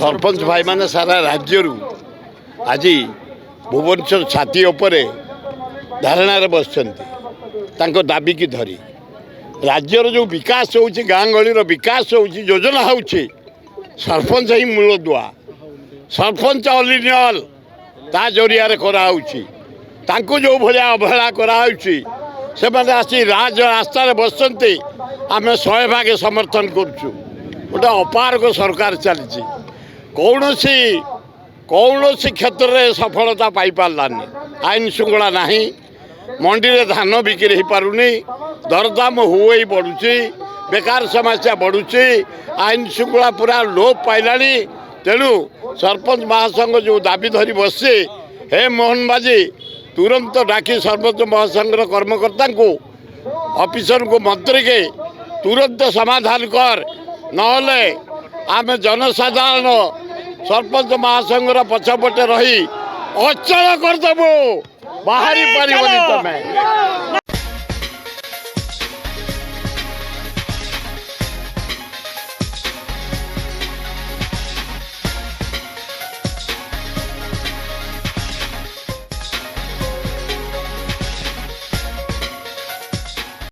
सरपंच भाई मैंने सारा राज्य आज भुवनेश्वर छाती उपरे धारणार बस दाबी की धरी राज्यर जो विकास हो गाँ गहली विकास हो योजना हो सरपंच ही मूलदुआ सरपंच ऑल इन ऑल ता जरिया कराऊँ जो भाया अवहेला कराऊँच से आसी राज रास्तार बसते आम 100 भाग समर्थन करुँ गोटे अपारक सरकार चली कौन सी क्षेत्र में सफलता पाई पारानी आईन श्रृंखला ना मंडी में धान बिक्री हो पारुनी दरदाम हुई बढ़ुची बेकार समस्या बढ़ुची आईन श्रृंखला पूरा लोप पाइला तेणु सरपंच महासंघ जो दाबी धरी बसे हे मोहन बाजी तुरंत डाकी सरपंच महासंघ कर्मकर्ता को ऑफिसर को मंत्री के तुरंत समाधान कर नहले आम जनसाधारण सरपंच महासंघ पछपटे रही अचल करदेबू बाहरी पारिबनी तमें।